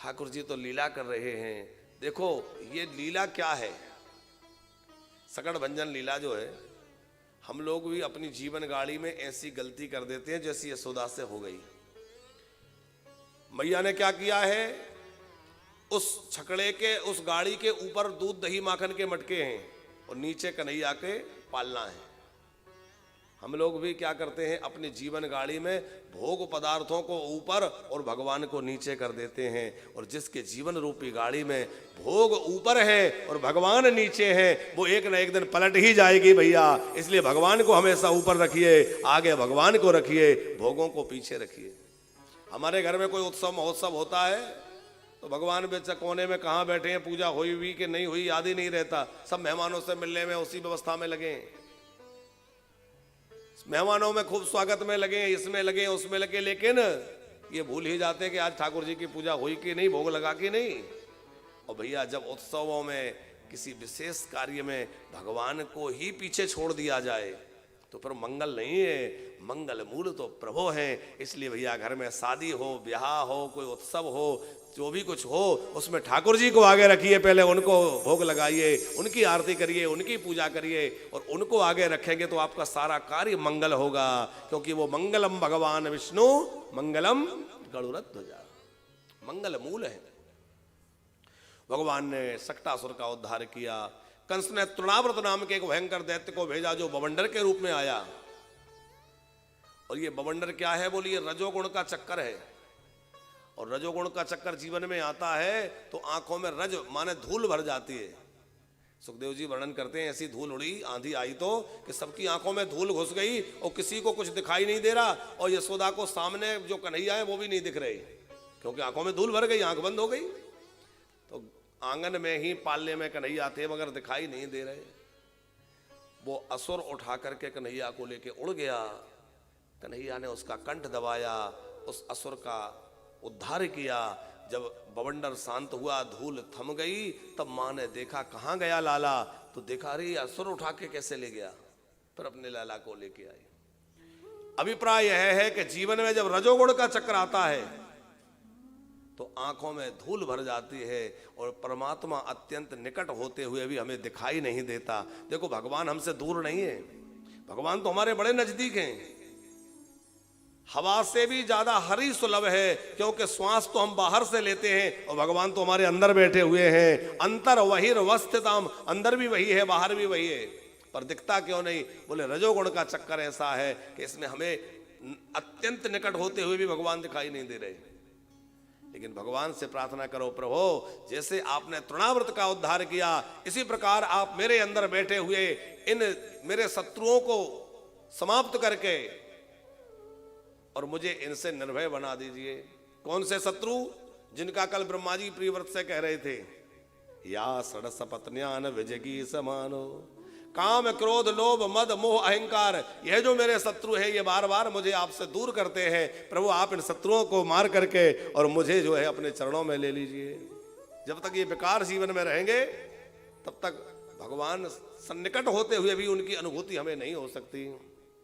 ठाकुर जी तो लीला कर रहे हैं। देखो ये लीला क्या है, सकड़ भंजन लीला जो है, हम लोग भी अपनी जीवन गाड़ी में ऐसी गलती कर देते हैं जैसी यशोदा से हो गई। मैया ने क्या किया है, उस छकड़े के, उस गाड़ी के ऊपर दूध दही माखन के मटके हैं और नीचे कन्हैया के पालना है। हम लोग भी क्या करते हैं, अपनी जीवन गाड़ी में भोग पदार्थों को ऊपर और भगवान को नीचे कर देते हैं। और जिसके जीवन रूपी गाड़ी में भोग ऊपर है और भगवान नीचे है, वो एक न एक दिन पलट ही जाएगी भैया। इसलिए भगवान को हमेशा ऊपर रखिए, आगे भगवान को रखिए, भोगों को पीछे रखिए। हमारे घर में कोई उत्सव महोत्सव होता है तो भगवान बेचा कोने में कहाँ बैठे हैं, पूजा हुई हुई कि नहीं हुई याद ही नहीं रहता। सब मेहमानों से मिलने में उसी व्यवस्था में लगे, मेहमानों में खूब स्वागत में लगे, इसमें लगे उसमें लगे, लेकिन ये भूल ही जाते हैं कि आज ठाकुर जी की पूजा हुई कि नहीं, भोग लगा कि नहीं। और भैया जब उत्सवों में किसी विशेष कार्य में भगवान को ही पीछे छोड़ दिया जाए तो फिर मंगल नहीं है। मंगल मूल तो प्रभु है। इसलिए भैया घर में शादी हो, ब्याह हो, कोई उत्सव हो, जो भी कुछ हो, उसमें ठाकुर जी को आगे रखिए, पहले उनको भोग लगाइए, उनकी आरती करिए, उनकी पूजा करिए। और उनको आगे रखेंगे तो आपका सारा कार्य मंगल होगा, क्योंकि वो मंगलम भगवान विष्णु मंगलम गरुड़ध्वज, मंगल मूल है। भगवान ने सक्टासुर का उद्धार किया। कंस ने तृणाव्रत नाम के एक भयंकर दैत्य को भेजा जो बवंडर के रूप में आया। और ये बवंडर क्या है, बोलिए रजोगुण का चक्कर है। और रजोगुण का चक्कर जीवन में आता है तो आंखों में रज माने धूल भर जाती है। सुखदेव जी वर्णन करते हैं, ऐसी धूल उड़ी, आंधी आई तो कि सबकी आंखों में धूल घुस गई और किसी को कुछ दिखाई नहीं दे रहा। और यशोदा को सामने जो कन्हैया है वो भी नहीं दिख रहे, क्योंकि आंखों में धूल भर गई, आंख बंद हो गई। तो आंगन में ही पालने में कन्हैया थे मगर दिखाई नहीं दे रहे। वो असुर उठा करके कन्हैया को लेके उड़ गया। कन्हैया ने उसका कंठ दबाया, उस असुर का उद्धार किया। जब बवंडर शांत हुआ, धूल थम गई, तब माँ ने देखा कहाँ गया लाला, तो देखा अरे असुर उठा के कैसे ले गया, फिर अपने लाला को लेके आई। अभिप्राय यह है कि जीवन में जब रजोगुण का चक्र आता है तो आंखों में धूल भर जाती है और परमात्मा अत्यंत निकट होते हुए भी हमें दिखाई नहीं देता। देखो भगवान हमसे दूर नहीं है, भगवान तो हमारे बड़े नजदीक हैं। हवा से भी ज्यादा हरि सुलभ है, क्योंकि श्वास तो हम बाहर से लेते हैं और भगवान तो हमारे अंदर बैठे हुए हैं। अंतर वहीर वस्थितम, अंदर भी वही है बाहर भी वही है, पर दिखता क्यों नहीं? बोले रजोगुण का चक्कर ऐसा है कि इसमें हमें अत्यंत निकट होते हुए भी भगवान दिखाई नहीं दे रहे। लेकिन भगवान से प्रार्थना करो, प्रभु जैसे आपने तृणाव्रत का उद्धार किया, इसी प्रकार आप मेरे अंदर बैठे हुए इन मेरे शत्रुओं को समाप्त करके और मुझे इनसे निर्भय बना दीजिए। कौन से शत्रु? जिनका कल ब्रह्मा जी प्रियव्रत से कह रहे थे, या षडस पत्न्यान विजगी समानो, काम क्रोध लोभ मद मोह अहंकार, यह जो मेरे शत्रु है ये बार बार मुझे आपसे दूर करते हैं। प्रभु आप इन शत्रुओं को मार करके और मुझे जो है अपने चरणों में ले लीजिए। जब तक ये विकार जीवन में रहेंगे तब तक भगवान सन्निकट होते हुए भी उनकी अनुभूति हमें नहीं हो सकती।